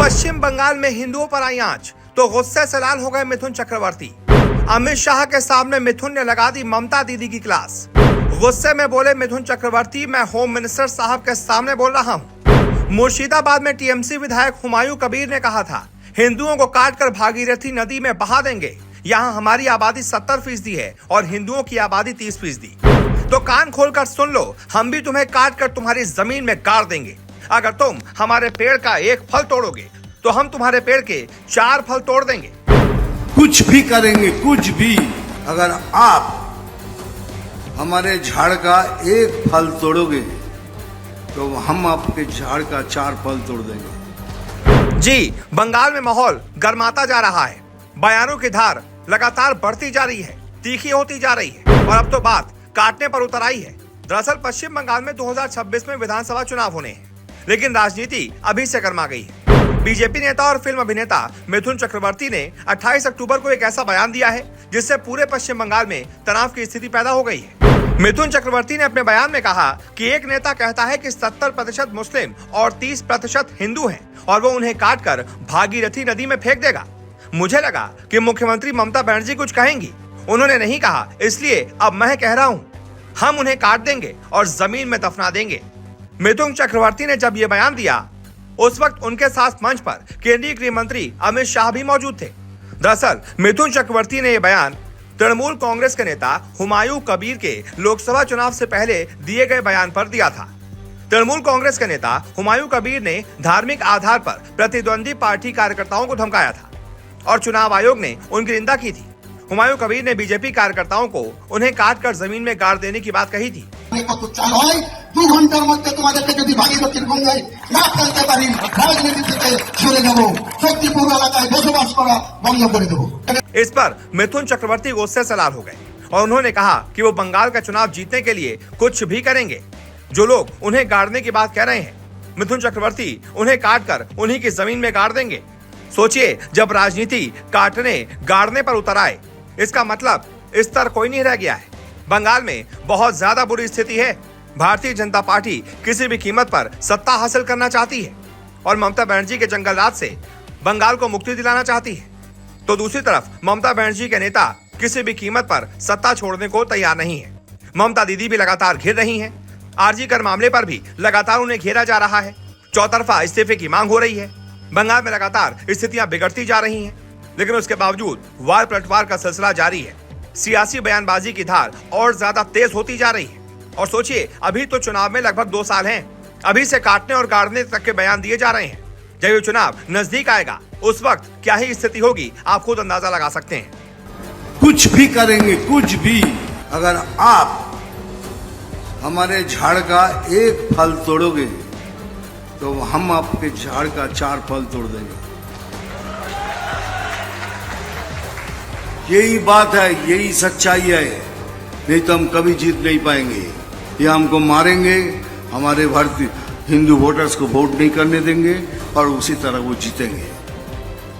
पश्चिम बंगाल में हिंदुओं पर आई आंच तो गुस्से से लाल हो गए मिथुन चक्रवर्ती। अमित शाह के सामने मिथुन ने लगा दी ममता दीदी की क्लास। गुस्से में बोले मिथुन चक्रवर्ती, मैं होम मिनिस्टर साहब के सामने बोल रहा हूं। मुर्शिदाबाद में टीएमसी विधायक हुमायूं कबीर ने कहा था, हिंदुओं को काटकर भागीरथी नदी में बहा देंगे। यहाँ हमारी आबादी 70% है और हिंदुओं की आबादी 30%। तो कान खोलकर सुन लो, हम भी तुम्हें काटकर तुम्हारी जमीन में गाड़ देंगे। अगर तुम हमारे पेड़ का एक फल तोड़ोगे तो हम तुम्हारे पेड़ के 4 फल तोड़ देंगे। कुछ भी करेंगे, कुछ भी। अगर आप हमारे झाड़ का एक फल तोड़ोगे तो हम आपके झाड़ का 4 फल तोड़ देंगे। जी, बंगाल में माहौल गर्माता जा रहा है। बयानों की धार लगातार बढ़ती जा रही है, तीखी होती जा रही है और अब तो बात काटने पर उतर आई है। दरअसल पश्चिम बंगाल में 2026 में विधानसभा चुनाव होने हैं, लेकिन राजनीति अभी से गर्मा गई है। बीजेपी नेता और फिल्म अभिनेता मिथुन चक्रवर्ती ने 28 अक्टूबर को एक ऐसा बयान दिया है जिससे पूरे पश्चिम बंगाल में तनाव की स्थिति पैदा हो गई है। मिथुन चक्रवर्ती ने अपने बयान में कहा कि एक नेता कहता है कि 70% मुस्लिम और 30% हिंदू हैं और वो उन्हें काटकर भागीरथी नदी में फेंक देगा। मुझे लगा कि मुख्यमंत्री ममता बनर्जी कुछ कहेंगी, उन्होंने नहीं कहा, इसलिए अब मैं कह रहा हूँ, हम उन्हें काट देंगे और जमीन में दफना देंगे। मिथुन चक्रवर्ती ने जब ये बयान दिया उस वक्त उनके साथ मंच पर केंद्रीय गृह मंत्री अमित शाह भी मौजूद थे। दरअसल मिथुन चक्रवर्ती ने यह बयान तृणमूल कांग्रेस के नेता हुमायूं कबीर के लोकसभा चुनाव से पहले दिए गए बयान पर दिया था। तृणमूल कांग्रेस के नेता हुमायूं कबीर ने धार्मिक आधार पर प्रतिद्वंदी पार्टी कार्यकर्ताओं को धमकाया था और चुनाव आयोग ने उनकी निंदा की थी। हुमायूं कबीर ने बीजेपी कार्यकर्ताओं को उन्हें काटकर जमीन में गाड़ देने की बात कही थी। 2 ঘন্টার মধ্যে তোমাদেরকে যদি ভাগীরথীর গঙ্গায় না ফেলতে পারি, রাজনীতি থেকে সরে যাব, শক্তিপুর এলাকায় বসবাস করা বন্ধ করে দেব। इस पर मिथुन चक्रवर्ती गुस्से से लाल हो गए और उन्होंने कहा कि वो बंगाल का चुनाव जीतने के लिए कुछ भी करेंगे। जो लोग उन्हें गाड़ने की बात कह रहे हैं, मिथुन चक्रवर्ती उन्हें काटकर उन्हीं की जमीन में गाड़ देंगे। सोचिए, जब राजनीति काटने गाड़ने पर उतर आए, इसका मतलब स्तर कोई नहीं रह गया है। बंगाल में बहुत ज्यादा बुरी स्थिति है। भारतीय जनता पार्टी किसी भी कीमत पर सत्ता हासिल करना चाहती है और ममता बनर्जी के जंगल राज से बंगाल को मुक्ति दिलाना चाहती है। तो दूसरी तरफ ममता बनर्जी के नेता किसी भी कीमत पर सत्ता छोड़ने को तैयार नहीं है। ममता दीदी भी लगातार घिर रही हैं। आरजी कर मामले पर भी लगातार उन्हें घेरा जा रहा है। चौतरफा इस्तीफे की मांग हो रही है। बंगाल में लगातार स्थितियां बिगड़ती जा रही हैं, लेकिन उसके बावजूद वार पलटवार का सिलसिला जारी है। सियासी बयानबाजी की धार और ज्यादा तेज होती जा रही है। और सोचिए, अभी तो चुनाव में लगभग 2 साल हैं, अभी से काटने और गाड़ने तक के बयान दिए जा रहे हैं। जब ये चुनाव नजदीक आएगा उस वक्त क्या ही स्थिति होगी, आप खुद अंदाजा लगा सकते हैं। कुछ भी करेंगे, कुछ भी। अगर आप हमारे झाड़ का एक फल तोड़ोगे तो हम आपके झाड़ का 4 फल तोड़ देंगे। यही बात है, यही सच्चाई है। नहीं तो हम कभी जीत नहीं पाएंगे। ये हमको मारेंगे, हमारे भारतीय हिंदू वोटर्स को वोट नहीं करने देंगे और उसी तरह वो जीतेंगे।